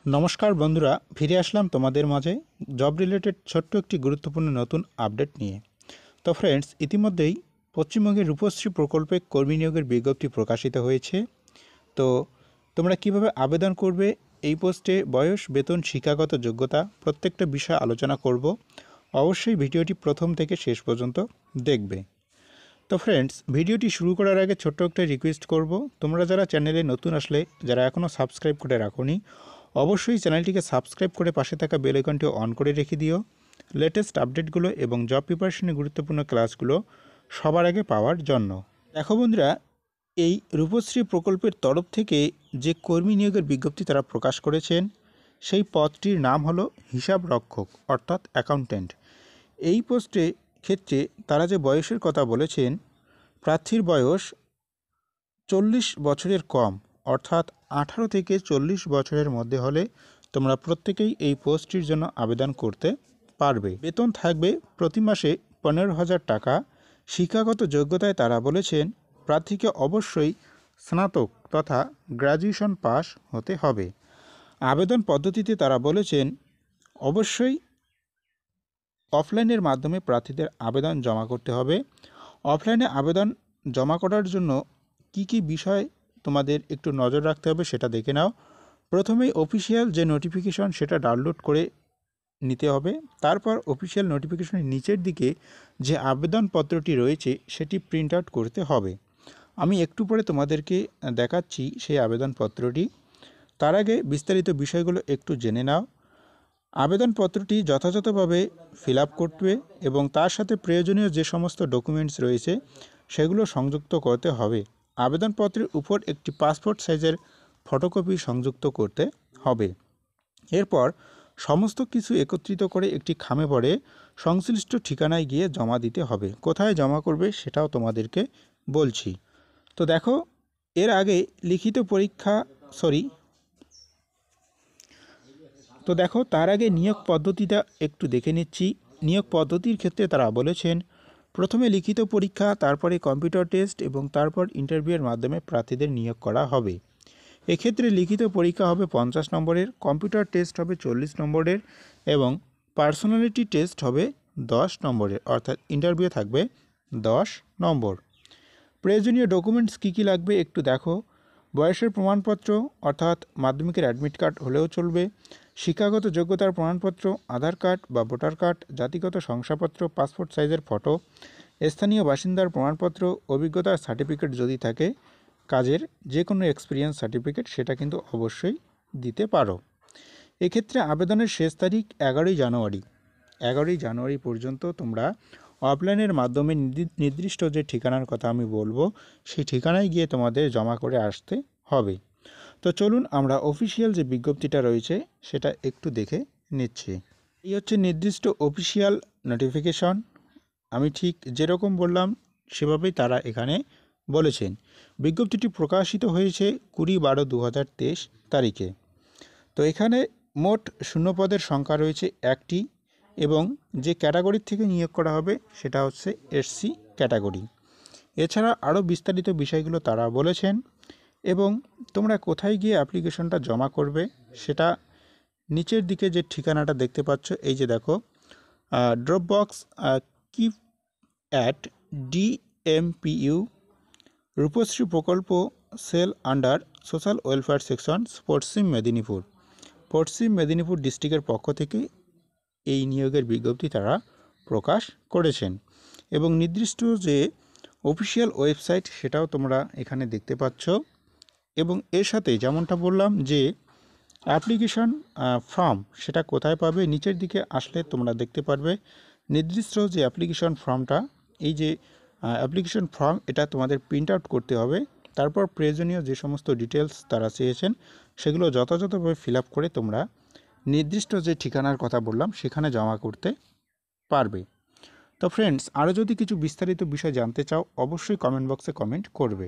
নমস্কার বন্ধুরা, ফিরে আসলাম তোমাদের মাঝে জব রিলেটেড ছোট্ট একটি গুরুত্বপূর্ণ নতুন আপডেট নিয়ে। তো ফ্রেন্ডস, ইতিমধ্যেই পশ্চিমবঙ্গের রূপশ্রী প্রকল্পে কর্মী নিয়োগের বিজ্ঞপ্তি প্রকাশিত হয়েছে। তো তোমরা কিভাবে আবেদন করবে, এই পোস্টে বয়স, বেতন, শিক্ষাগত যোগ্যতা প্রত্যেকটা বিষয় আলোচনা করব। অবশ্যই ভিডিওটি প্রথম থেকে শেষ পর্যন্ত দেখবে। তো ফ্রেন্ডস, ভিডিওটি শুরু করার আগে ছোট্ট একটা রিকোয়েস্ট করব, তোমরা যারা চ্যানেলে নতুন আসলে, যারা এখনও সাবস্ক্রাইব করে রাখোনি, অবশ্যই চ্যানেলটিকে সাবস্ক্রাইব করে পাশে থাকা বেল আইকনটি অন করে রেখে দিও লেটেস্ট আপডেটগুলো এবং জব প্রিপারেশনের গুরুত্বপূর্ণ ক্লাসগুলো সবার আগে পাওয়ার জন্য। দেখো বন্ধুরা, এই রূপশ্রী প্রকল্পের তরফ থেকে যে কর্মী নিয়োগের বিজ্ঞপ্তি তারা প্রকাশ করেছেন, সেই পদটির নাম হলো হিসাব রক্ষক অর্থাৎ অ্যাকাউন্ট্যান্ট। এই পোস্টে ক্ষেত্রে তারা যে বয়সের কথা বলেছেন, প্রার্থীর বয়স 40 বছরের কম অর্থাৎ 18 থেকে 40 বছরের মধ্যে হলে তোমরা প্রত্যেকেই এই পোস্টটির জন্য আবেদন করতে পারবে। বেতন থাকবে প্রতি মাসে 15,000 টাকা। শিক্ষাগত যোগ্যতায় তারা বলেছেন প্রার্থীকে অবশ্যই স্নাতক তথা গ্র্যাজুয়েশন পাস হতে হবে। আবেদন পদ্ধতিতে তারা বলেছেন অবশ্যই অফলাইনের মাধ্যমে প্রার্থীদের আবেদন জমা করতে হবে। অফলাইনে আবেদন জমা করার জন্য কি কি বিষয় তোমাদের একটু নজর রাখতে হবে সেটা দেখে নাও। প্রথমেই অফিসিয়াল যে নোটিফিকেশন সেটা ডাউনলোড করে নিতে হবে। তারপর অফিসিয়াল নোটিফিকেশনের নিচের দিকে যে আবেদনপত্রটি রয়েছে সেটি প্রিন্ট আউট করতে হবে। আমি একটু পরে তোমাদেরকে দেখাচ্ছি সেই আবেদনপত্রটি। তার আগে বিস্তারিত বিষয়গুলো একটু জেনে নাও। আবেদনপত্রটি যথাযথভাবে ফিল আপ করবে এবং তার সাথে প্রয়োজনীয় যে সমস্ত ডকুমেন্টস রয়েছে সেগুলো সংযুক্ত করতে হবে। আবেদনপত্রের উপর একটি পাসপোর্ট সাইজের ফটোকপি সংযুক্ত করতে হবে। এরপর সমস্ত কিছু একত্রিত করে একটি খামে ভরে সংশ্লিষ্ট ঠিকানায় গিয়ে জমা দিতে হবে। কোথায় জমা করবে সেটাও তোমাদেরকে বলছি। তো দেখো, এর আগে লিখিত পরীক্ষা তার আগে নিয়োগ পদ্ধতিটা একটু দেখে নিচ্ছি। নিয়োগ পদ্ধতির ক্ষেত্রে তারা বলেছেন প্রথমে লিখিত পরীক্ষা, তারপরে কম্পিউটার টেস্ট এবং তারপর ইন্টারভিউয়ের মাধ্যমে প্রার্থীদের নিয়োগ করা হবে। এক্ষেত্রে লিখিত পরীক্ষা হবে 50 নম্বরের, কম্পিউটার টেস্ট হবে 40 নম্বরের এবং পার্সোনালিটি টেস্ট হবে 10 নম্বরের, অর্থাৎ ইন্টারভিউ থাকবে 10 নম্বর। প্রয়োজনীয় ডকুমেন্টস কী কী লাগবে একটু দেখো। বয়সের প্রমাণপত্র অর্থাৎ মাধ্যমিকের অ্যাডমিট কার্ড হলেও চলবে। শিক্ষাগত যোগ্যতার প্রমাণপত্র, আধার কার্ড বা ভোটার কার্ড, জাতিগত শংসাপত্র, পাসপোর্ট সাইজের ফটো, স্থানীয় বাসিন্দার প্রমাণপত্র, অভিজ্ঞতার সার্টিফিকেট যদি থাকে, কাজের যে কোনো এক্সপিরিয়েন্স সার্টিফিকেট সেটা কিন্তু অবশ্যই দিতে পারো। এক্ষেত্রে আবেদনের শেষ তারিখ 11ই জানুয়ারি পর্যন্ত তোমরা অফলাইনের মাধ্যমে নির্দিষ্ট যে ঠিকানার কথা আমি বলবো সেই ঠিকানায় গিয়ে তোমাদের জমা করে আসতে হবে। তো চলুন আমরা অফিসিয়াল যে বিজ্ঞপ্তিটা রয়েছে সেটা একটু দেখে নিচ্ছি। এই হচ্ছে নির্দিষ্ট অফিসিয়াল নোটিফিকেশন। আমি ঠিক যেরকম বললাম সেভাবেই তারা এখানে বলেছেন। বিজ্ঞপ্তিটি প্রকাশিত হয়েছে 20/12/2023 তারিখে। তো এখানে মোট শূন্যপদের সংখ্যা রয়েছে 1টি এবং যে ক্যাটাগরির থেকে নিয়োগ করা হবে সেটা হচ্ছে এসসি ক্যাটাগরি। এছাড়া আরও বিস্তারিত বিষয়গুলো তারা বলেছেন এবং তোমরা কোথায় গিয়ে অ্যাপ্লিকেশনটা জমা করবে সেটা নিচের দিকে যে ঠিকানাটা দেখতে পাচ্ছ, এই যে দেখো, drop box keep at DMPU Rupashree প্রকল্প cell under social welfare section Paschim Medinipur ডিস্ট্রিক্টের পক্ষ থেকে এই নিয়োগের বিজ্ঞপ্তি তারা প্রকাশ করেছেন এবং নির্দিষ্ট যে অফিসিয়াল ওয়েবসাইট সেটাও তোমরা এখানে দেখতে পাচ্ছ। এবং এর সাথে যেমনটা বললাম যে অ্যাপ্লিকেশন ফর্ম সেটা কোথায় পাবে, নিচের দিকে আসলে তোমরা দেখতে পারবে নির্দিষ্ট যে অ্যাপ্লিকেশন ফর্মটা, এই যে অ্যাপ্লিকেশন ফর্ম এটা তোমাদের প্রিন্ট আউট করতে হবে। তারপর প্রয়োজনীয় যে সমস্ত ডিটেলস তারা চেয়েছেন সেগুলো যথাযথভাবে ফিল আপ করে তোমরা নির্দিষ্ট যে ঠিকানার কথা বললাম সেখানে জমা করতে পারবে। তো ফ্রেন্ডস, আরও যদি কিছু বিস্তারিত বিষয় জানতে চাও অবশ্যই কমেন্ট বক্সে কমেন্ট করবে।